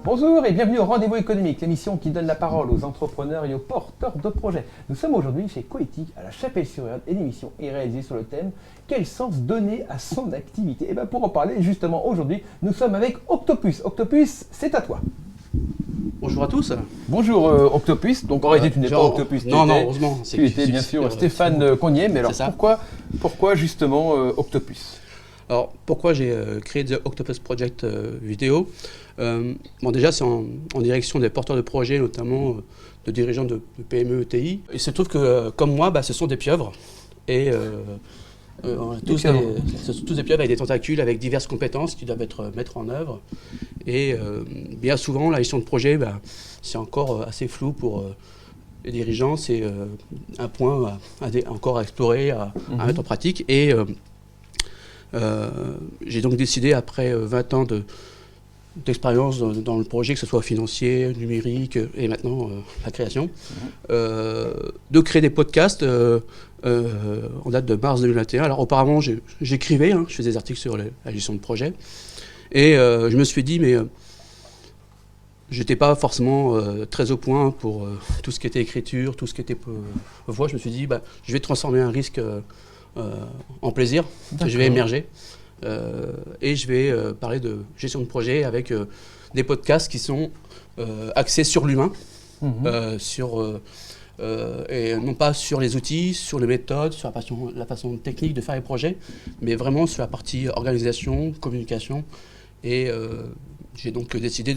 Bonjour et bienvenue au Rendez-vous économique, l'émission qui donne la parole aux entrepreneurs et aux porteurs de projets. Nous sommes aujourd'hui chez Coetic à la Chapelle-sur-Erdre et l'émission est réalisée sur le thème « Quel sens donner à son activité ?» Et bien pour en parler justement aujourd'hui, nous sommes avec Octopus. Octopus, c'est à toi. Bonjour à tous. Bonjour Octopus, donc en réalité tu n'es pas Octopus, non, heureusement. Tu étais bien sûr Stéphane Cognier, mais alors pourquoi justement Octopus? Alors pourquoi j'ai créé The Octopus Project vidéo? Déjà c'est en direction des porteurs de projets, notamment de dirigeants de PME, ETI. Il se trouve que comme moi, ce sont des pieuvres et tous des pieuvres avec des tentacules, avec diverses compétences qui doivent être mettre en œuvre. Et bien souvent la gestion de projet, c'est encore assez flou pour les dirigeants. C'est un point encore à explorer, à mettre en pratique. Et j'ai donc décidé, après 20 ans d'expérience dans le projet, que ce soit financier, numérique et maintenant la création, de créer des podcasts en date de mars 2021. Alors auparavant, j'écrivais, je faisais des articles sur la gestion de projet, et je me suis dit, mais j'étais pas forcément très au point pour tout ce qui était écriture, tout ce qui était voix. Je me suis dit, je vais transformer un risque en plaisir. Je vais émerger et je vais parler de gestion de projet avec des podcasts qui sont axés sur l'humain, et non pas sur les outils, sur les méthodes, sur la façon technique de faire les projets, mais vraiment sur la partie organisation, communication. Et j'ai donc décidé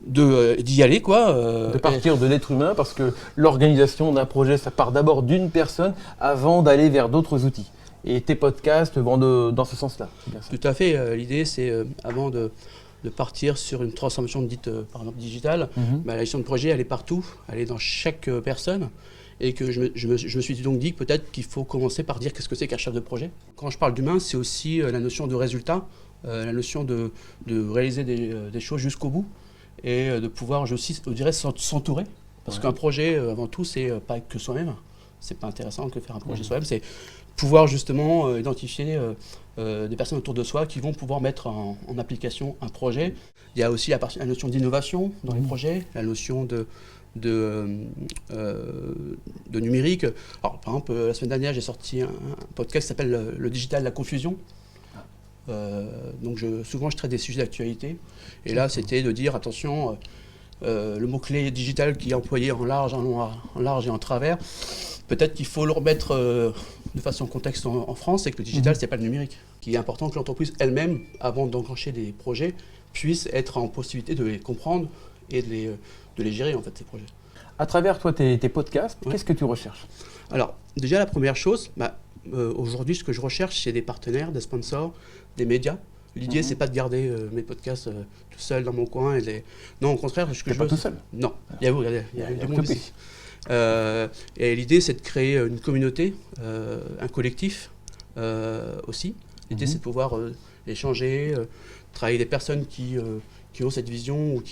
d'y aller, de partir de l'être humain, parce que l'organisation d'un projet, ça part d'abord d'une personne avant d'aller vers d'autres outils. Et tes podcasts vont dans ce sens-là. Tout à fait. L'idée, c'est avant de partir sur une transformation dite, par exemple, digitale, la gestion de projet, elle est partout, elle est dans chaque personne. Et que je me suis donc dit que peut-être qu'il faut commencer par dire qu'est-ce que c'est qu'un chef de projet. Quand je parle d'humain, c'est aussi la notion de résultat, la notion de réaliser des choses jusqu'au bout. Et de pouvoir, je dirais, s'entourer. Parce qu'un projet, avant tout, c'est pas que soi-même. C'est pas intéressant que faire un projet soi-même. C'est pouvoir justement identifier des personnes autour de soi qui vont pouvoir mettre en application un projet. Il y a aussi la notion d'innovation dans les projets, la notion de numérique. Alors, par exemple, la semaine dernière, j'ai sorti un podcast qui s'appelle Le Digital, la confusion. Donc souvent je traite des sujets d'actualité, et là c'était de dire attention, le mot-clé digital qui est employé en large et en travers, peut-être qu'il faut le remettre de façon contexte en France, c'est que le digital c'est pas le numérique. Qu'il est important que l'entreprise elle-même, avant d'enclencher des projets, puisse être en possibilité de les comprendre et de les gérer en fait, ces projets. À travers toi tes podcasts, qu'est-ce que tu recherches? Alors déjà la première chose, aujourd'hui, ce que je recherche, c'est des partenaires, des sponsors, des médias. L'idée, c'est pas de garder mes podcasts tout seul dans mon coin. Non, au contraire, ce que je veux... pas tout seul? Non, il y a du monde ici. Et l'idée, c'est de créer une communauté, un collectif aussi. L'idée, c'est de pouvoir échanger, travailler avec des personnes qui ont cette vision, ou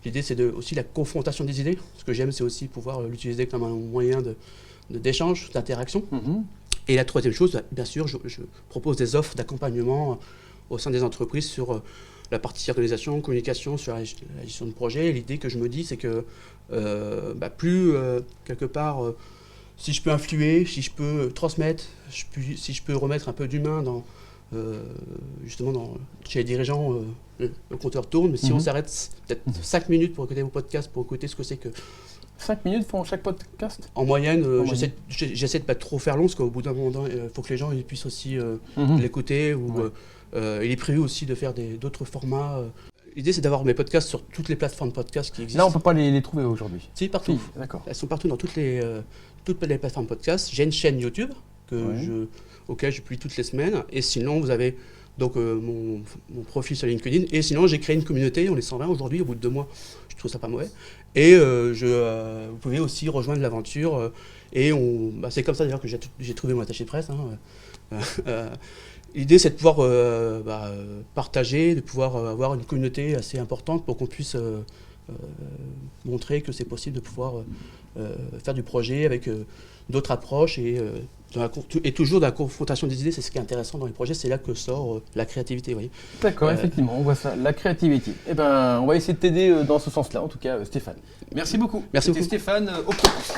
l'idée, c'est aussi la confrontation des idées. Ce que j'aime, c'est aussi pouvoir l'utiliser comme un moyen d'échange, d'interaction. Et la troisième chose, bien sûr, je propose des offres d'accompagnement au sein des entreprises sur la partie organisation, communication, sur la gestion de projet. Et l'idée que je me dis, c'est que quelque part, si je peux influer, si je peux transmettre, si je peux remettre un peu d'humain chez les dirigeants, le compteur tourne. Mais si on s'arrête peut-être 5 minutes pour écouter vos podcasts, pour écouter ce que c'est que... 5 minutes pour chaque podcast? En moyenne, j'essaie de pas trop faire long, parce qu'au bout d'un moment, il faut que les gens puissent aussi l'écouter. Il est prévu aussi de faire d'autres formats. L'idée, c'est d'avoir mes podcasts sur toutes les plateformes de podcasts qui existent. Là, on ne peut pas les trouver aujourd'hui? Si, partout. Si, d'accord. Elles sont partout dans toutes les plateformes de podcasts. J'ai une chaîne YouTube auquel je publie toutes les semaines. Et sinon, vous avez donc mon profil sur LinkedIn. Et sinon, j'ai créé une communauté. On est 120 aujourd'hui, au bout de 2 mois. Je trouve ça pas mauvais. Et vous pouvez aussi rejoindre l'aventure. C'est comme ça d'ailleurs que j'ai trouvé mon attaché de presse. L'idée, c'est de pouvoir partager, de pouvoir avoir une communauté assez importante pour qu'on puisse montrer que c'est possible de pouvoir faire du projet avec d'autres approches et toujours dans la confrontation des idées. C'est ce qui est intéressant dans les projets, c'est là que sort la créativité. Vous voyez. D'accord, effectivement, on voit ça, la creativity. Eh ben, on va essayer de t'aider dans ce sens-là, en tout cas, Stéphane. Merci beaucoup. Merci beaucoup. C'était Stéphane Octopus.